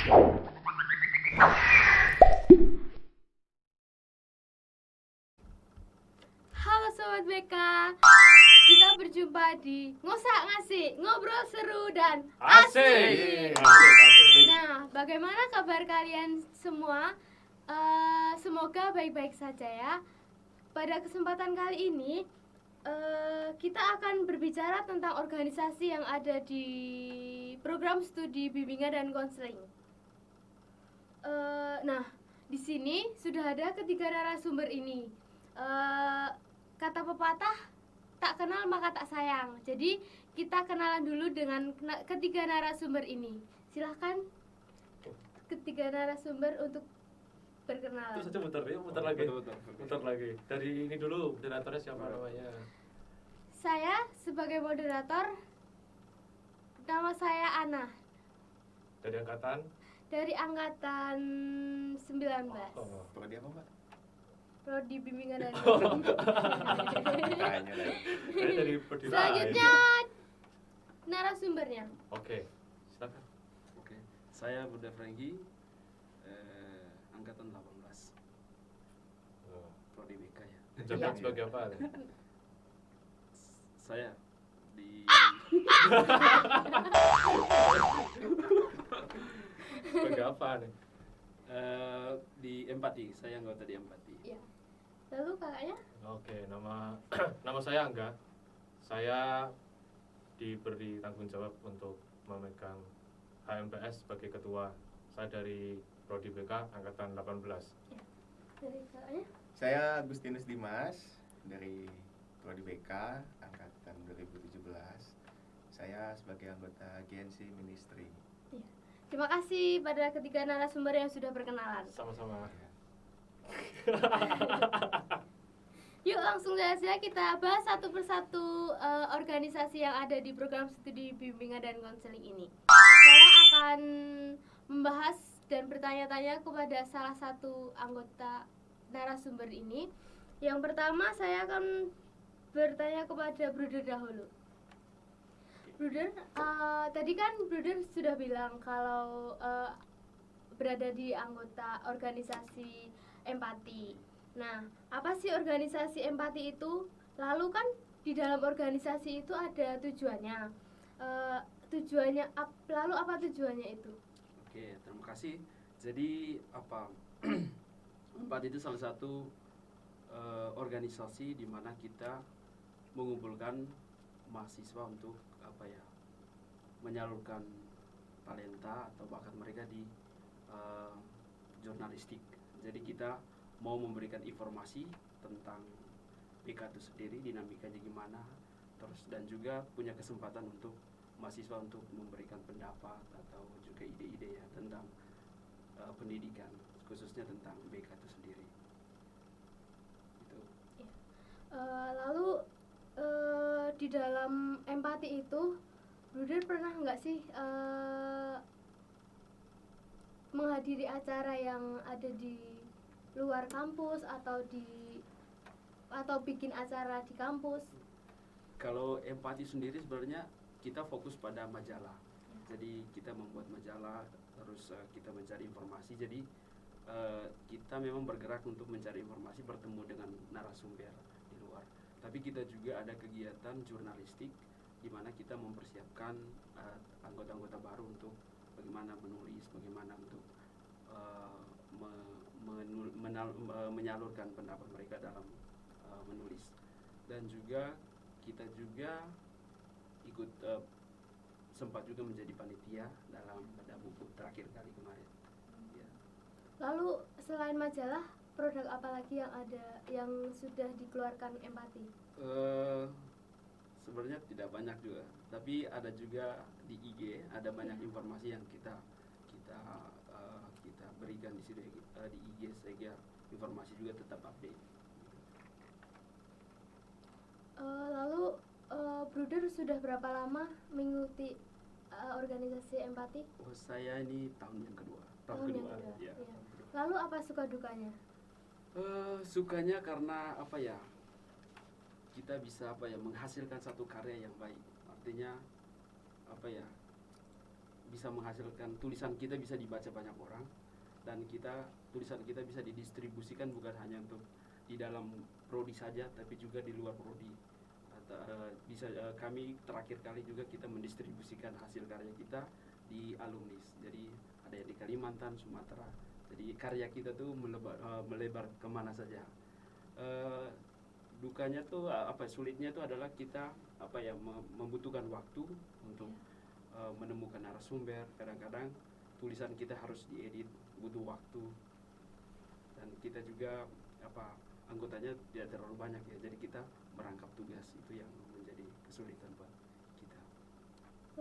Halo Sobat BK, kita berjumpa di Ngosak Ngasih, ngobrol seru dan Asik. Nah, bagaimana kabar kalian semua? Semoga baik-baik saja ya. Pada kesempatan kali ini, kita akan berbicara tentang organisasi yang ada di program studi bimbingan dan konseling. Nah, di sini sudah ada ketiga narasumber ini. Kata pepatah, tak kenal maka tak sayang. Jadi kita kenalan dulu dengan ketiga narasumber ini. Silahkan ketiga narasumber untuk berkenalan. Terus aja muter lagi. Muter lagi. Dari ini dulu, moderatornya siapa namanya? Saya sebagai moderator, nama saya Ana. Dari angkatan? Dari angkatan 19. Prodi apa, Mbak? Prodi bimbingan dan Tanya lagi. Saya dari Prodi Selanjutnya narasumbernya. Oke, silakan. Oke, saya Bunda Franky, angkatan 18, Prodi BK ya. Jabat sebagai apa? Saya di Sebagai apa nih? di empati, saya anggota di empati. Iya. Lalu kakaknya? Oke, nama saya Angga. Saya diberi tanggung jawab untuk memegang HMPS sebagai ketua. Saya dari Prodi BK angkatan 18. Dari kakaknya? Saya Agustinus Dimas dari Prodi BK angkatan 2017. Saya sebagai anggota GNC Ministry. Iya. Terima kasih pada ketiga narasumber yang sudah berkenalan. Sama-sama. Yuk langsung saja kita bahas satu persatu organisasi yang ada di program studi bimbingan dan konseling ini. Saya akan membahas dan bertanya-tanya kepada salah satu anggota narasumber ini. Yang pertama saya akan bertanya kepada Bruder dahulu. Bruder, tadi kan Bruder sudah bilang kalau berada di anggota organisasi empati. Nah, apa sih organisasi empati itu? Lalu kan di dalam organisasi itu ada tujuannya. Lalu apa tujuannya itu? Oke, terima kasih. Jadi empati itu salah satu organisasi di mana kita mengumpulkan mahasiswa untuk menyalurkan talenta atau bakat mereka di jurnalistik. Jadi kita mau memberikan informasi tentang BK itu sendiri, dinamikanya gimana, terus dan juga punya kesempatan untuk mahasiswa untuk memberikan pendapat atau juga ide-ide ya tentang pendidikan, khususnya tentang BK itu sendiri. Itu. Lalu di dalam empati itu, Bruder pernah nggak sih menghadiri acara yang ada di luar kampus atau bikin acara di kampus? Kalau empati sendiri sebenarnya kita fokus pada majalah. Jadi kita membuat majalah, terus kita mencari informasi. Jadi kita memang bergerak untuk mencari informasi, bertemu dengan narasumber di luar. Tapi kita juga ada kegiatan jurnalistik di mana kita mempersiapkan anggota-anggota baru untuk bagaimana menulis, bagaimana untuk menyalurkan pendapat mereka dalam menulis. Dan juga kita juga ikut sempat juga menjadi panitia dalam pada buku terakhir kali kemarin. Ya. Lalu selain majalah, produk apa lagi yang ada yang sudah dikeluarkan empati? Sebenarnya tidak banyak juga, tapi ada juga di IG, ada banyak informasi yang kita berikan di sini di IG sehingga informasi juga tetap update. Lalu Bruder sudah berapa lama mengikuti organisasi empati? Oh, saya ini tahun yang kedua. Tahun yang kedua. Ya. Iya. Lalu apa suka dukanya? Sukanya karena kita bisa menghasilkan satu karya yang baik. Artinya bisa menghasilkan tulisan kita bisa dibaca banyak orang, dan tulisan kita bisa didistribusikan bukan hanya untuk di dalam prodi saja tapi juga di luar prodi. Kami terakhir kali juga kita mendistribusikan hasil karya kita di alumnis, jadi ada yang di Kalimantan, Sumatera, jadi karya kita tuh melebar kemana saja. Dukanya tuh sulitnya tuh adalah kita membutuhkan waktu untuk menemukan narasumber. Kadang-kadang tulisan kita harus diedit, butuh waktu, dan kita juga anggotanya tidak terlalu banyak ya, jadi kita merangkap tugas, itu yang menjadi kesulitan buat kita.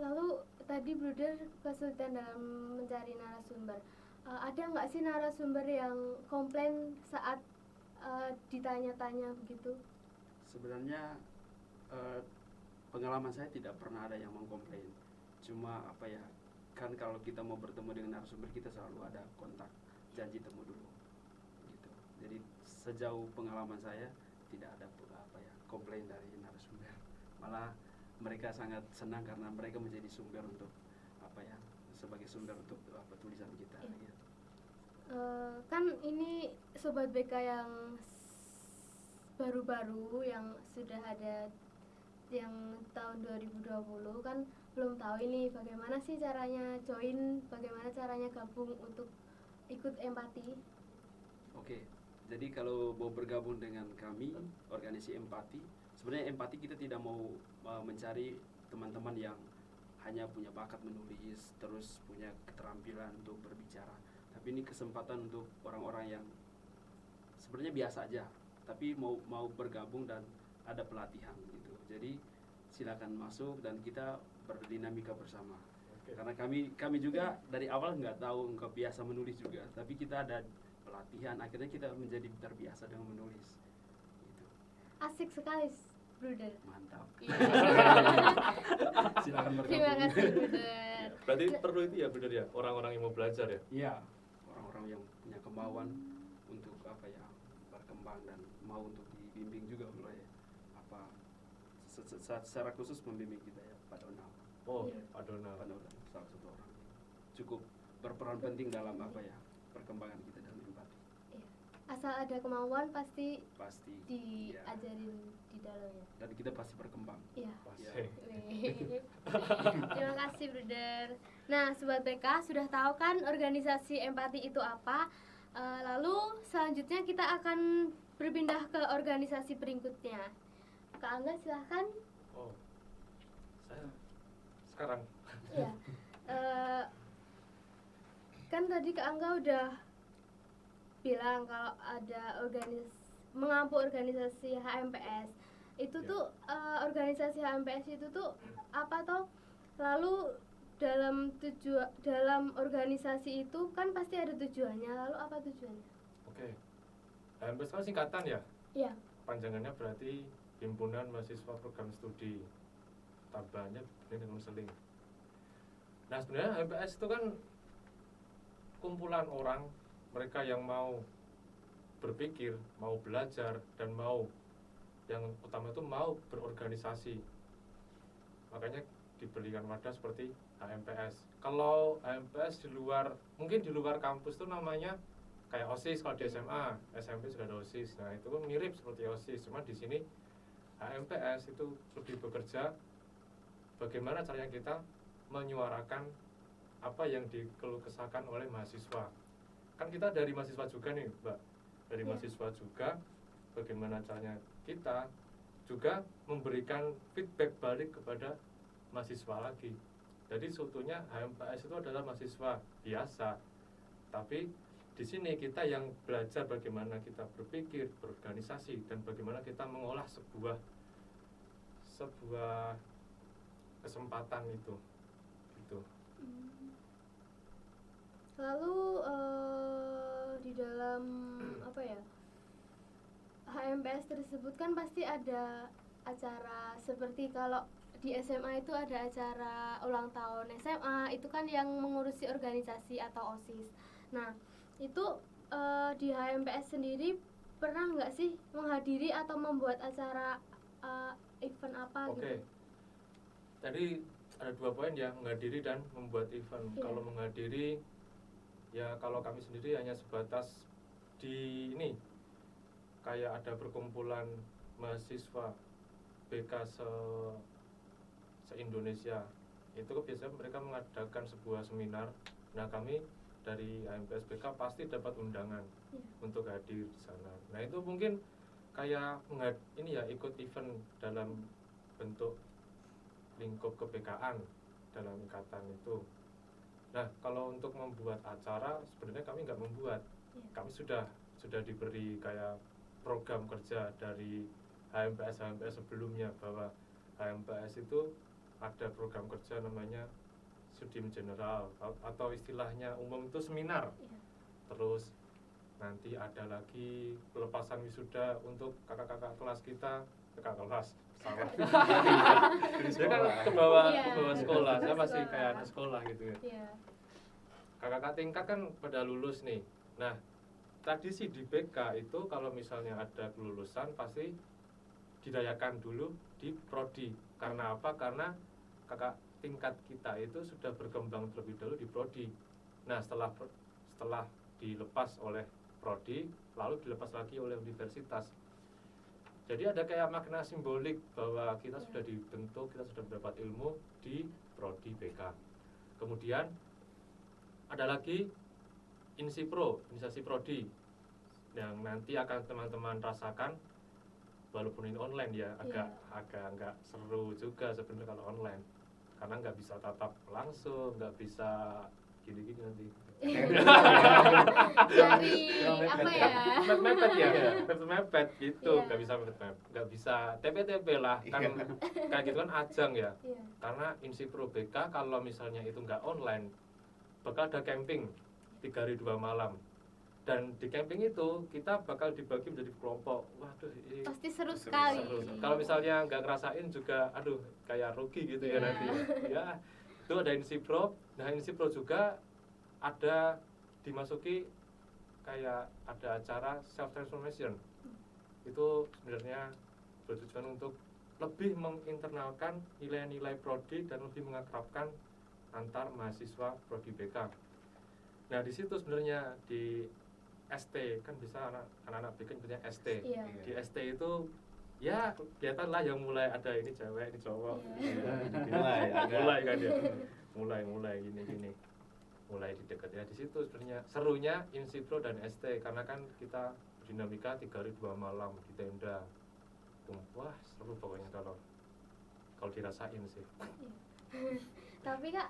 Lalu tadi Bruder kesulitan dalam mencari narasumber. Ada nggak sih narasumber yang komplain saat ditanya-tanya begitu? Sebenarnya pengalaman saya tidak pernah ada yang mengkomplain. Cuma kan kalau kita mau bertemu dengan narasumber kita selalu ada kontak, janji temu dulu gitu. Jadi sejauh pengalaman saya tidak ada komplain dari narasumber. Malah mereka sangat senang karena mereka menjadi sumber untuk sebagai sumber untuk tulisan kita gitu. Kan ini Sobat BK yang baru-baru yang sudah ada yang tahun 2020 kan belum tahu ini bagaimana sih caranya join, bagaimana caranya gabung untuk ikut empati. Oke, jadi kalau mau bergabung dengan kami organisasi empati, sebenarnya empati kita tidak mau mencari teman-teman yang hanya punya bakat menulis terus punya keterampilan untuk berbicara, tapi ini kesempatan untuk orang-orang yang sebenarnya biasa aja tapi mau bergabung dan ada pelatihan gitu. Jadi silakan masuk dan kita berdinamika bersama. Karena kami juga dari awal nggak biasa menulis juga, tapi kita ada pelatihan, akhirnya kita menjadi terbiasa dengan menulis gitu. Asik sekali Bruder. Mantap. Iya. Silakan bergabung. Terima kasih Bruder. Berarti perlu itu ya Bruder ya, orang-orang yang mau belajar ya? Iya, orang-orang yang punya kemauan untuk berkembang dan mau untuk dibimbing juga oleh secara khusus membimbing kita ya, Pak Donald. Oh, Iya. Pak Donald. Pak Donald salah satu orang yang cukup berperan penting dalam perkembangan kita dalam empati. Iya. Asal ada kemauan pasti Pasti diajarin di dalamnya. dan kita pasti berkembang. Iya. Pasti. Wih. Terima kasih Bruder. Nah Sobat BK sudah tahu kan organisasi empati itu apa. Lalu selanjutnya kita akan berpindah ke organisasi berikutnya. Kak Angga silahkan. Oh, saya sekarang. Iya. Kan tadi Kak Angga udah bilang kalau ada mengampu organisasi HMPS. Itu Ya. tuh organisasi HMPS itu tuh apa toh? Lalu dalam organisasi itu kan pasti ada tujuannya. Lalu apa tujuannya? Oke. HMPS kan singkatan ya? Iya. Panjangannya berarti Himpunan Mahasiswa Program Studi. Tambahannya Bimbingan dan Konseling. Nah sebenarnya HMPS itu kan kumpulan orang, mereka yang mau berpikir, mau belajar, dan yang utama itu mau berorganisasi. Makanya diberikan wadah seperti HMPS. Kalau HMPS mungkin di luar kampus itu namanya kayak OSIS. Kalau di SMA, SMP sudah ada OSIS. Nah itu kan mirip seperti OSIS, cuma di sini HMPS itu lebih bekerja bagaimana caranya kita menyuarakan apa yang dikeluh kesahkan oleh mahasiswa. Kan kita dari mahasiswa juga nih Mbak, dari mahasiswa juga bagaimana caranya kita juga memberikan feedback balik kepada mahasiswa lagi. Jadi sebetulnya HMPS itu adalah mahasiswa biasa, tapi di sini kita yang belajar bagaimana kita berpikir, berorganisasi, dan bagaimana kita mengolah sebuah kesempatan itu gitu. Lalu di dalam HMPS tersebut kan pasti ada acara seperti kalau di SMA itu ada acara ulang tahun SMA, itu kan yang mengurusi organisasi atau OSIS. Nah itu di HMPS sendiri pernah nggak sih menghadiri atau membuat acara event apa gitu? Oke. Jadi ada 2 poin ya, menghadiri dan membuat event. Iya. Kalau menghadiri ya kalau kami sendiri hanya sebatas di ini kayak ada perkumpulan mahasiswa BK se-Indonesia. Itu biasanya mereka mengadakan sebuah seminar. Nah, kami dari HMPS BK pasti dapat undangan Iya. untuk hadir di sana. Nah, itu mungkin kayak ini ya ikut event dalam bentuk lingkup kebekaan dalam ikatan itu. Nah, kalau untuk membuat acara sebenarnya kami nggak membuat. Iya. Kami sudah diberi kayak program kerja dari HMPS sebelumnya bahwa HMPS itu ada program kerja namanya Studium General atau istilahnya umum itu seminar. Iya. Terus nanti ada lagi pelepasan wisuda untuk kakak-kakak kelas kita, kakak kelas salah. Dia kan ke bawah Iya, sekolah, saya ke masih sekolah. kayak anak sekolah gitu ya. Iya. Kakak tingkat kan pada lulus nih. Nah, tradisi di BK itu kalau misalnya ada kelulusan pasti dirayakan dulu di prodi. Karena apa? Karena kakak tingkat kita itu sudah berkembang terlebih dahulu di prodi. Nah, setelah dilepas oleh prodi, lalu dilepas lagi oleh universitas. Jadi ada kayak makna simbolik bahwa kita sudah dibentuk, kita sudah mendapat ilmu di prodi BK. Kemudian ada lagi Insipro, inisiasi prodi, yang nanti akan teman-teman rasakan. Walaupun ini online ya, agak nggak seru juga sebenarnya kalau online, karena nggak bisa tatap langsung, nggak bisa gini-gini nanti. Dari apa ya? Mepet ya, mepet gitu, Iya. nggak bisa TP lah, kan kayak gitu kan ajang ya. Iya. Karena Insipro BK kalau misalnya itu nggak online, bakal ada camping 3 hari 2 malam. Dan di camping itu kita bakal dibagi menjadi kelompok. Waduh, ini Pasti seru sekali. seru. Kalau misalnya nggak ngerasain juga, aduh, kayak rugi gitu ya Iya. nanti. Ya, itu ada Insipro. Nah, Insipro juga ada dimasuki kayak ada acara self transformation. Itu sebenarnya bertujuan untuk lebih menginternalkan nilai-nilai prodi dan lebih mengakrabkan antar mahasiswa prodi BK. Nah, di situ sebenarnya di ST kan bisa anak-anak BK nyebutnya ST. Iya. Di ST itu ya kelihatan lah yang mulai ada ini cewek, ini cowok. Iya. Mulai kan ya. Mulai gini. Mulai didekat ya. Di situ sebenarnya serunya Insipro dan ST karena kan kita dinamika 3 hari 2 malam di tenda. Wah, seru pokoknya kalau dirasain sih. Tapi Kak,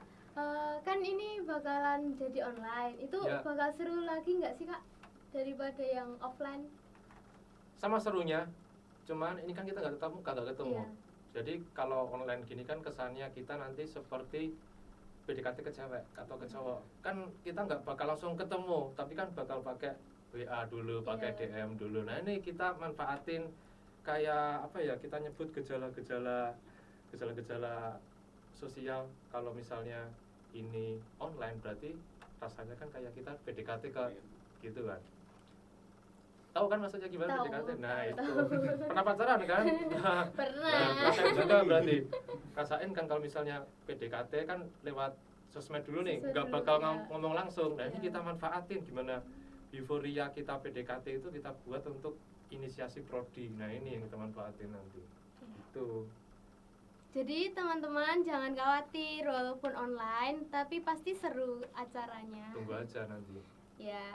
kan ini bakalan jadi online. Itu Ya. bakal seru lagi nggak sih Kak daripada yang offline? Sama serunya, cuman ini kan kita nggak ketemu. Iya. Jadi kalau online gini kan kesannya kita nanti seperti PDKT ke cewek atau ke cowok. Kan kita nggak bakal langsung ketemu, tapi kan bakal pakai WA dulu, pakai Iya. DM dulu. Nah, ini kita manfaatin kayak apa ya? Kita nyebut gejala-gejala sosial. Kalau misalnya ini online berarti rasanya kan kayak kita PDKT ke gitu kan. Tahu kan maksudnya gimana Tahu, PDKT? Nah, tahu, itu. tahu. Pernah pacaran kan? Nah, Pernah. rasain juga berarti. Rasain kan kalau misalnya PDKT kan lewat sosmed dulu nih, Sosmed nggak dulu, bakal ya. ngomong langsung. Nah, ini Ya. kita manfaatin gimana euforia kita PDKT itu kita buat untuk inisiasi prodi. Nah, ini yang kita manfaatin nanti. Itu. Jadi teman-teman jangan khawatir walaupun online, tapi pasti seru acaranya. Tunggu aja nanti. Ya.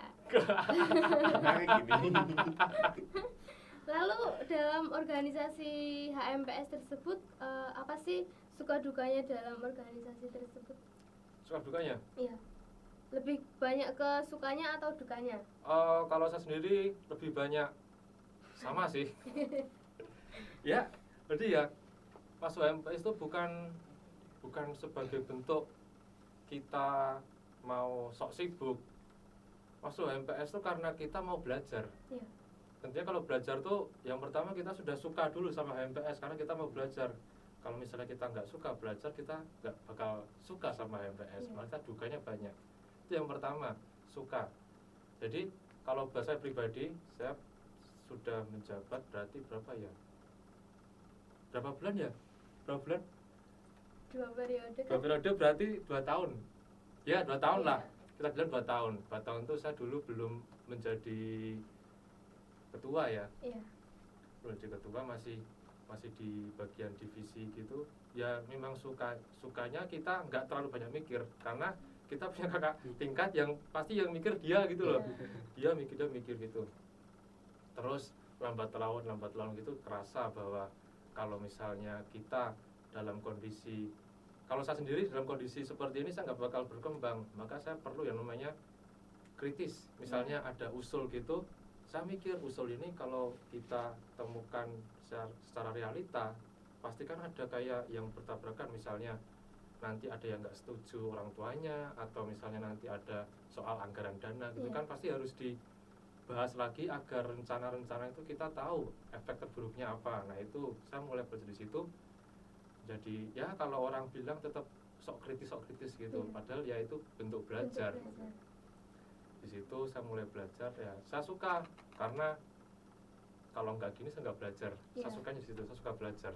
Menarik gini. Lalu dalam organisasi HMPS tersebut apa sih suka dukanya dalam organisasi tersebut? Suka dukanya? Iya. Lebih banyak ke sukanya atau dukanya? Kalau saya sendiri lebih banyak sama sih. Ya, berarti ya masuk HMPS itu bukan sebagai bentuk kita mau sok sibuk. Masuk HMPS itu karena kita mau belajar. Iya. Tentunya kalau belajar tuh yang pertama kita sudah suka dulu sama HMPS karena kita mau belajar. Kalau misalnya kita nggak suka belajar, kita nggak bakal suka sama HMPS. Iya. Malah dukanya banyak. Itu yang pertama, suka. Jadi kalau bahasa pribadi, saya sudah menjabat berarti berapa ya? Berapa bulan ya? Berapa bulan? 2 periode Dua kan? periode berarti 2 tahun. Ya 2 tahun Iya. lah. Kita bilang 2 tahun. 2 tahun itu saya dulu belum menjadi ketua ya. Iya. Belum jadi ketua, masih di bagian divisi gitu. Ya memang sukanya kita nggak terlalu banyak mikir karena kita punya kakak tingkat yang pasti yang mikir dia gitu loh. Iya. Dia mikir gitu. Terus lambat laun gitu kerasa bahwa kalau misalnya kita dalam kondisi, kalau saya sendiri dalam kondisi seperti ini saya nggak bakal berkembang, maka saya perlu yang namanya kritis. Misalnya ada usul gitu, saya mikir usul ini kalau kita temukan secara realita pasti kan ada kayak yang bertabrakan, misalnya nanti ada yang nggak setuju orang tuanya, atau misalnya nanti ada soal anggaran dana gitu. Iya. Kan pasti harus dibahas lagi agar rencana-rencana itu kita tahu efek terburuknya apa. Nah itu saya mulai belajar di situ. Jadi ya kalau orang bilang tetap sok kritis gitu, Iya. padahal ya itu bentuk belajar. Di situ saya mulai belajar, ya saya suka karena kalau nggak gini saya nggak belajar. Saya Iya. sukanya di situ, saya suka belajar.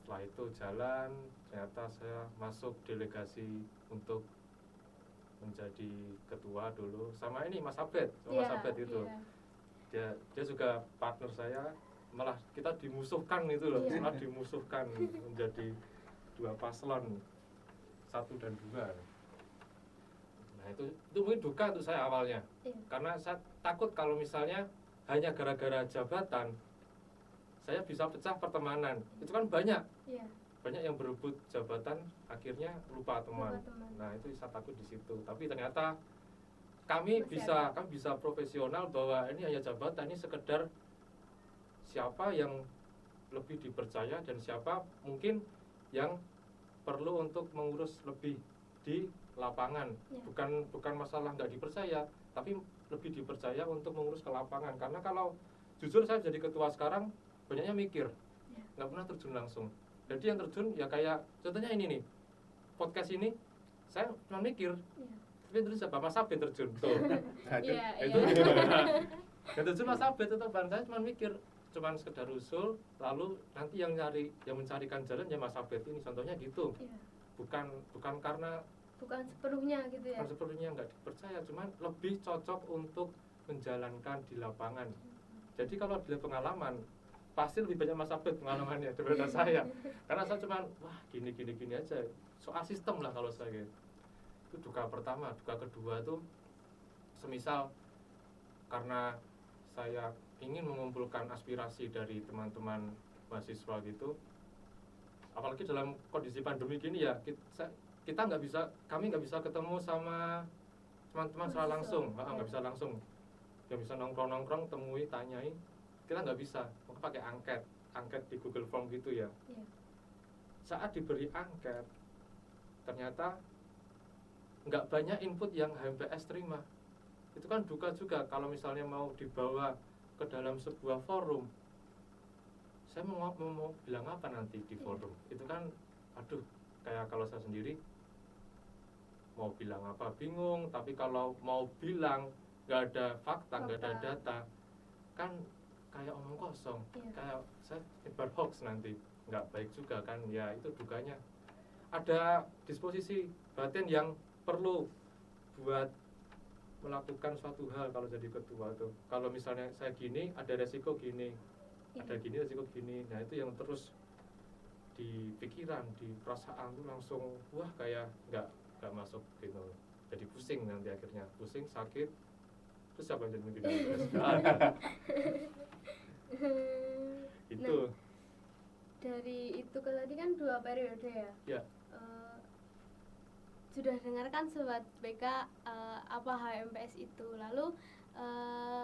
Setelah itu jalan, ternyata saya masuk delegasi untuk menjadi ketua dulu sama ini Mas Abed, sama Mas Abed itu. Iya. Dia juga partner saya, malah kita dimusuhkan itu loh, Iya. malah dimusuhkan menjadi 2 paslon, 1 dan 2. Nah itu mungkin duka untuk saya awalnya. Iya. Karena saya takut kalau misalnya hanya gara-gara jabatan saya bisa pecah pertemanan. Itu kan banyak Iya. yang berebut jabatan akhirnya lupa teman. Lupa teman. Nah itu saya takut di situ. Tapi ternyata kami Masih bisa profesional bahwa ini hanya jabatan, ini sekedar siapa yang lebih dipercaya dan siapa mungkin yang perlu untuk mengurus lebih di lapangan. Ya. Bukan masalah nggak dipercaya, tapi lebih dipercaya untuk mengurus ke lapangan. Karena kalau jujur saya jadi ketua sekarang banyaknya mikir, Ya. nggak pernah terjun langsung. Jadi yang terjun ya kayak contohnya ini nih, podcast ini saya cuma mikir, Iya. tapi terus siapa Mas Abed terjun tuh. Iya. Itu Iya. yang terjun Mas Abed itu ban, saya cuma mikir, cuman sekedar usul, lalu nanti yang mencarikan jalan ya Mas Abed ini, contohnya gitu. Iya. Bukan karena Bukan sepenuhnya gitu ya. sepenuhnya nggak dipercaya, cuman lebih cocok untuk menjalankan di lapangan. Jadi kalau dilihat pengalaman, pasti lebih banyak Mas Abed pengalamannya daripada saya. Karena saya cuman wah gini aja. Soal sistem lah kalau saya. Itu duka pertama. Duka kedua tuh semisal karena saya ingin mengumpulkan aspirasi dari teman-teman mahasiswa gitu. Apalagi dalam kondisi pandemi gini ya, kami nggak bisa ketemu sama teman-teman secara langsung, nggak bisa langsung, nggak bisa nongkrong temui tanyai, kita nggak bisa, maka pakai angket di Google Form gitu ya. Iya. Saat diberi angket ternyata nggak banyak input yang HMPS terima. Itu kan duka juga kalau misalnya mau dibawa ke dalam sebuah forum, saya mau bilang apa nanti di forum. Itu kan aduh, kayak kalau saya sendiri mau bilang apa bingung, tapi kalau mau bilang nggak ada fakta, nggak ada data, kan kayak omong kosong. Iya. Kayak saya nyebar hoax nanti, nggak baik juga kan. Ya itu dukanya. Ada disposisi batin yang perlu buat melakukan suatu hal kalau jadi ketua tuh. Kalau misalnya saya gini, ada resiko gini, ada gini, resiko gini. Nah itu yang terus di pikiran, di perasaan tuh langsung wah kayak nggak masuk gitu. Jadi pusing nanti akhirnya, pusing, sakit. Terus siapa yang jadi mimpi dari itu. Nah, dari itu kan tadi kan 2 periode ya. Ya. Sudah dengarkan Sobat BK apa HMPS itu. Lalu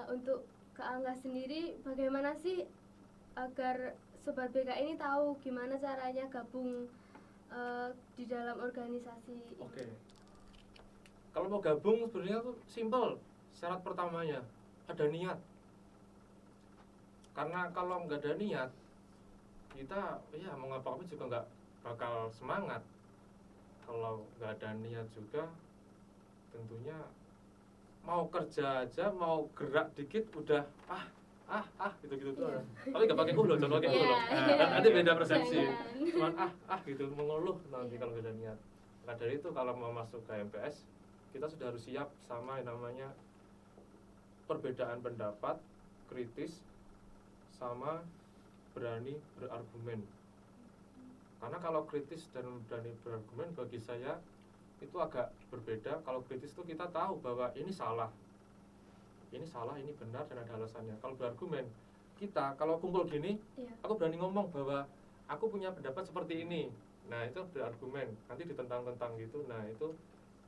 untuk Kak Angga sendiri bagaimana sih agar Sobat BK ini tahu gimana caranya gabung di dalam organisasi ini? Oke. Kalau mau gabung sebenarnya tuh simple. Syarat pertamanya ada niat. Karena kalau nggak ada niat, kita ya mau ngapa-ngapain juga nggak bakal semangat. Kalau nggak ada niat juga, tentunya mau kerja aja, mau gerak dikit udah gitu tuh. Iya. Tapi nggak pakai loh, jangan pakai loh. Iya. Nanti beda persepsi. Jangan. Cuman gitu mengeluh nanti Iya. kalau beda niat. Nah dari itu kalau mau masuk ke MPS kita sudah harus siap sama yang namanya perbedaan pendapat, kritis, sama berani berargumen. Karena kalau kritis dan berani berargumen bagi saya itu agak berbeda. Kalau kritis itu kita tahu bahwa ini salah, ini benar dan ada alasannya. Kalau berargumen, kita kalau kumpul gini, Iya. aku berani ngomong bahwa aku punya pendapat seperti ini. Nah itu berargumen, nanti ditentang-tentang gitu. Nah itu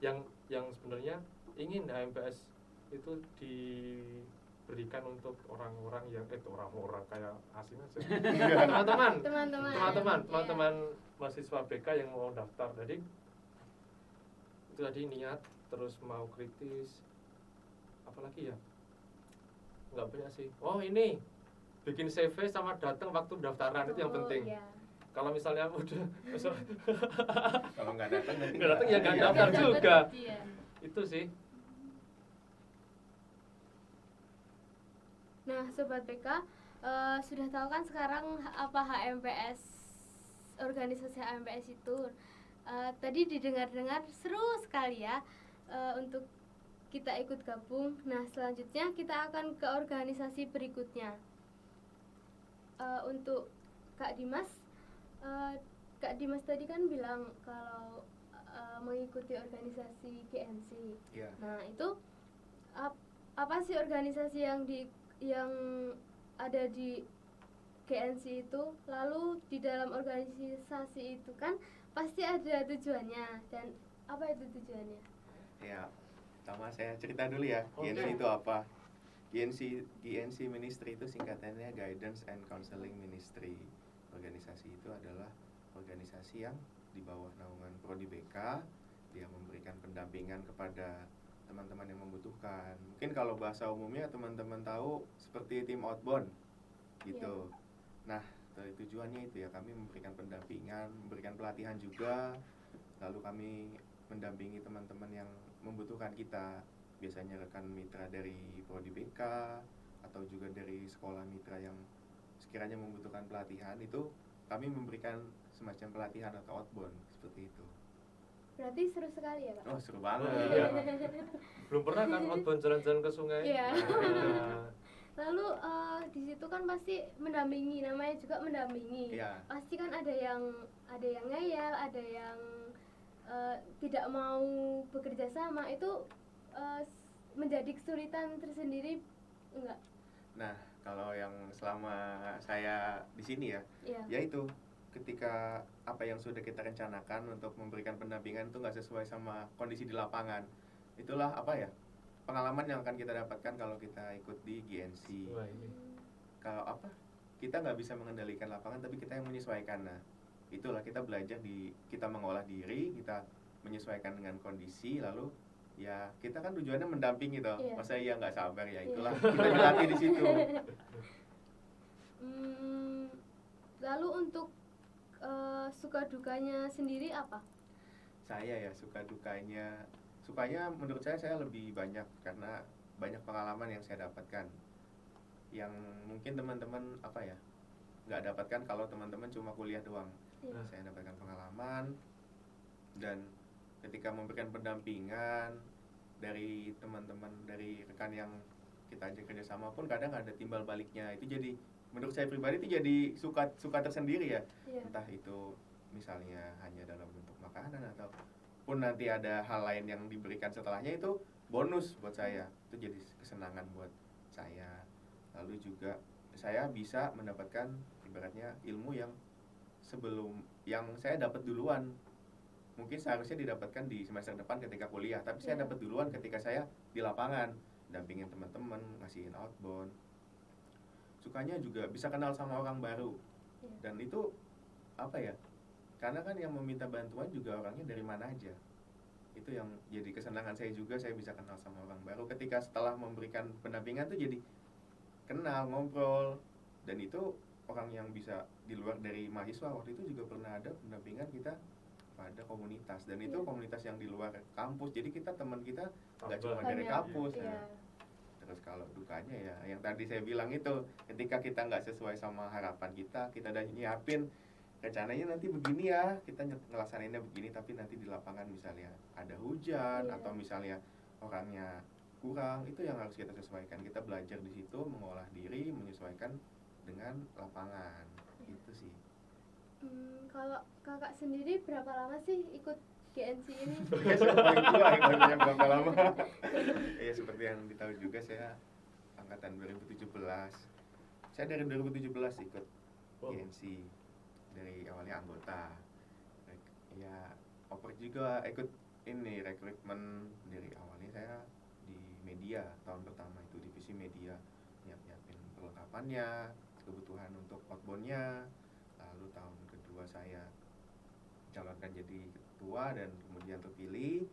yang sebenarnya ingin HMPS itu diberikan untuk orang-orang yang orang-orang kayak asing aja. Teman-teman mahasiswa BK yang mau daftar. Jadi itu tadi niat, terus mau kritis, apalagi ya nggak banyak sih. Oh ini bikin CV sama datang waktu pendaftaran itu yang penting. Iya. Kalau misalnya udah Kalau nggak datang nanti nggak datang ya nggak iya. daftar juga. Iya. Itu sih. Nah, Sobat PK, sudah tahu kan sekarang apa HMPS, organisasi HMPS itu. Tadi didengar-dengar seru sekali ya untuk kita ikut gabung. Nah, selanjutnya kita akan ke organisasi berikutnya. Untuk Kak Dimas tadi kan bilang kalau mengikuti organisasi GNC. Iya. Nah, itu apa sih organisasi yang ada di GNC itu? Lalu di dalam organisasi itu kan pasti ada tujuannya, dan apa itu tujuannya? Ya, pertama saya cerita dulu ya. Oke. GNC itu apa? GNC Ministry itu singkatannya Guidance and Counseling Ministry. Organisasi itu adalah organisasi yang di bawah naungan Prodi BK. Dia memberikan pendampingan kepada teman-teman yang membutuhkan. Mungkin kalau bahasa umumnya teman-teman tahu seperti tim outbound gitu. Nah, dari tujuannya itu ya, kami memberikan pendampingan, memberikan pelatihan juga. Lalu kami mendampingi teman-teman yang membutuhkan kita. Biasanya rekan mitra dari Prodi BK atau juga dari sekolah mitra yang sekiranya membutuhkan pelatihan, itu kami memberikan semacam pelatihan atau outbound seperti itu. Berarti seru sekali ya, Kak? Oh, seru banget. Iya. Belum pernah kan outbound jalan-jalan ke sungai? Iya. Nah, Lalu di situ kan pasti mendampingi, namanya juga mendampingi. Iya. Pasti kan ada yang ngeyel, ada yang tidak mau bekerja sama. Itu menjadi kesulitan tersendiri enggak? Nah, kalau yang selama saya di sini ya, Iya. yaitu ketika apa yang sudah kita rencanakan untuk memberikan pendampingan itu nggak sesuai sama kondisi di lapangan, itulah apa ya, pengalaman yang akan kita dapatkan kalau kita ikut di GNC. wah ini. Kalau apa, kita nggak bisa mengendalikan lapangan, tapi kita yang menyesuaikan. Nah, itulah kita belajar kita mengolah diri, kita menyesuaikan dengan kondisi, lalu ya kita kan tujuannya mendampingi toh. Iya. Masa iya nggak sabar ya, itulah kita dilatih di situ. Lalu untuk suka dukanya sendiri apa? Saya ya sukanya menurut saya lebih banyak karena banyak pengalaman yang saya dapatkan yang mungkin teman-teman apa ya nggak dapatkan kalau teman-teman cuma kuliah doang. Iya. Saya dapatkan pengalaman, dan ketika memberikan pendampingan dari teman-teman, dari rekan yang kita ajak kerjasama pun kadang ada timbal baliknya. Itu jadi menurut saya pribadi itu jadi suka tersendiri ya. Iya. Entah itu misalnya hanya dalam bentuk makanan ataupun nanti ada hal lain yang diberikan setelahnya, itu bonus buat saya. Itu jadi kesenangan buat saya. Lalu juga saya bisa mendapatkan ibaratnya ilmu yang sebelum yang saya dapat duluan. Mungkin seharusnya didapatkan di semester depan ketika kuliah, tapi saya Iya. dapat duluan ketika saya di lapangan, dampingin teman-teman, ngasihin outbound. Sukanya juga bisa kenal sama orang baru. Iya. Dan itu apa ya? Karena kan yang meminta bantuan juga orangnya dari mana aja. Itu yang jadi kesenangan saya juga, saya bisa kenal sama orang baru. Ketika setelah memberikan pendampingan tuh jadi kenal, ngobrol. Dan itu orang yang bisa di luar dari mahasiswa. Waktu itu juga pernah ada pendampingan kita pada komunitas, dan itu Iya. komunitas yang di luar kampus. Jadi kita teman kita nggak Tambah. cuma dari Banyak. kampus. Iya. Nah, Terus kalau dukanya ya yang tadi saya bilang itu, ketika kita nggak sesuai sama harapan kita udah nyiapin rencananya nanti begini ya, kita ngelaksanainnya begini, tapi nanti di lapangan misalnya ada hujan Iya. atau misalnya orangnya kurang, itu yang harus kita sesuaikan. Kita belajar di situ, mengolah diri, menyesuaikan dengan lapangan. Itu sih. Kalau kakak sendiri berapa lama sih ikut GNC ini? Ya, saya paling tua, ikutnya berapa lama? Ya seperti yang ditahu juga, saya angkatan 2017. Saya dari 2017 ikut Wow. GNC, dari awalnya anggota. Ya oper juga ikut ini rekrutmen. Dari awalnya saya di media, tahun pertama itu divisi media, nyiapin perlengkapannya, kebutuhan untuk outboundnya. Lalu tahun kedua saya calonkan jadi ketua dan kemudian terpilih.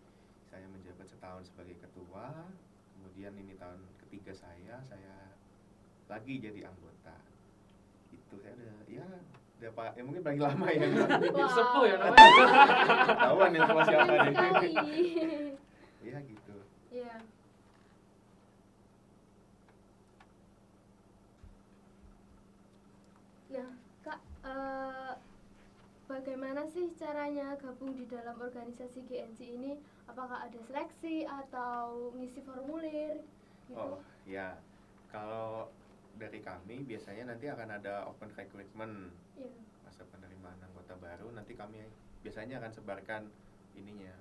Saya menjabat setahun sebagai ketua. Kemudian ini tahun ketiga saya lagi jadi anggota. Itu saya udah pak, ya mungkin paling lama ya. Wow. Sepuh ya namanya. Ketahuan ya sama siapa Keren nih. sekali. Iya gitu. Iya. Nah, Kak, bagaimana sih caranya gabung di dalam organisasi GNC ini? Apakah ada seleksi atau ngisi formulir gitu? Oh ya, kalau dari kami biasanya nanti akan ada open recruitment, Iya. masa penerimaan anggota baru. Nanti kami biasanya akan sebarkan ininya,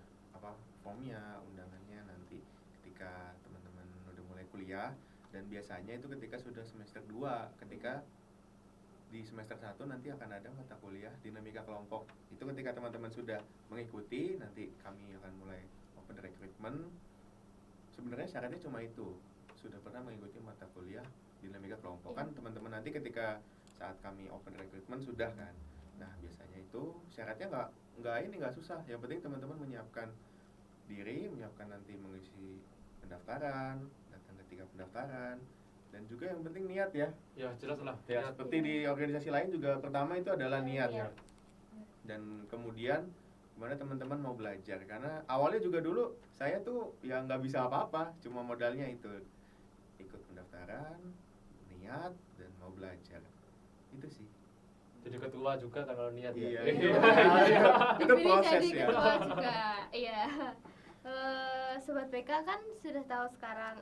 formnya, undangannya nanti ketika teman-teman udah mulai kuliah. Dan biasanya itu ketika sudah semester 2, ketika di semester 1 nanti akan ada mata kuliah dinamika kelompok. Itu ketika teman-teman sudah mengikuti, nanti kami akan mulai open recruitment. Sebenarnya syaratnya cuma itu, sudah pernah mengikuti mata kuliah dinamika kelompok. Kan teman-teman nanti ketika saat kami open recruitment sudah kan. Nah biasanya itu syaratnya nggak susah. Yang penting teman-teman menyiapkan diri, menyiapkan nanti mengisi pendaftaran, datang ketika pendaftaran, dan juga yang penting niat ya. Ya jelas lah. Ya Niat. seperti di organisasi lain juga pertama itu adalah niat. Niat. Dan kemudian gimana teman-teman mau belajar, karena awalnya juga dulu saya tuh ya nggak bisa apa-apa, cuma modalnya itu ikut pendaftaran, niat, dan mau belajar. Itu sih. Jadi ketua juga kalau niat Iya, ya. iya. Itu Dipilih proses jadi ya. ketua juga. Iya. Sobat BK kan sudah tahu sekarang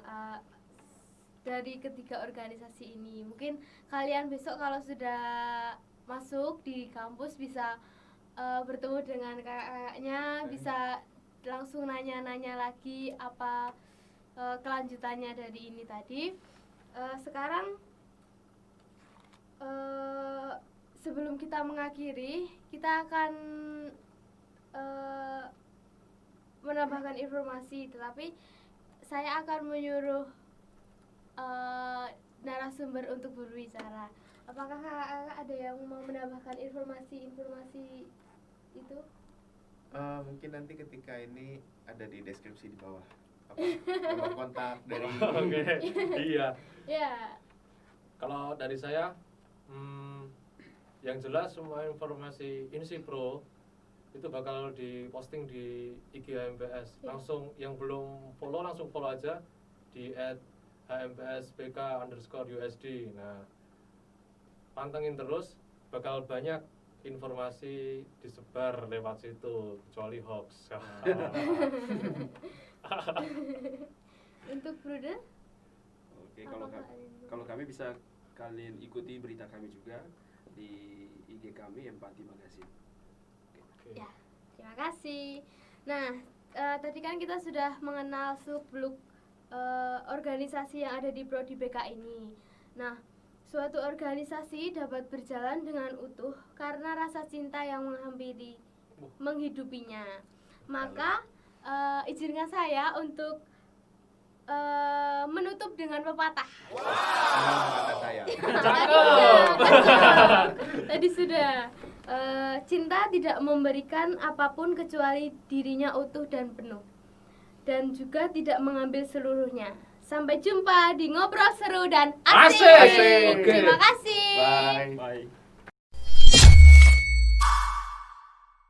dari ketiga organisasi ini. Mungkin kalian besok kalau sudah masuk di kampus bisa bertemu dengan kakaknya, bisa langsung nanya-nanya lagi apa kelanjutannya dari ini tadi. Sekarang sebelum kita mengakhiri, kita akan menambahkan informasi, tetapi saya akan menyuruh narasumber untuk berbicara. Apakah kakak ada yang mau menambahkan informasi itu? Mungkin nanti ketika ini ada di deskripsi di bawah nomor kontak dari Oke. Iya. Ya. Kalau dari saya, yang jelas semua informasi Insi Pro itu bakal diposting di IG HMPS. Ya. Langsung yang belum follow langsung follow aja di @hmpsbk_USD. Nah, pantengin terus, bakal banyak informasi disebar lewat situ, kecuali hoax. Untuk Bruder? Oke, Apakah ada yang- kalau kami bisa kalian ikuti berita kami juga di IG kami Empati Magazine. Oke. Ya, terima kasih. Nah, tadi kan kita sudah mengenal seluk-beluk organisasi yang ada di Prodi BK ini. Nah, suatu organisasi dapat berjalan dengan utuh karena rasa cinta yang menghidupinya. Maka izinkan saya untuk menutup dengan pepatah. kata saya. Tadi sudah. Cinta tidak memberikan apapun kecuali dirinya utuh dan penuh, dan juga tidak mengambil seluruhnya. Sampai jumpa di ngobrol seru dan asik. Asik. Terima kasih. Bye. Bye.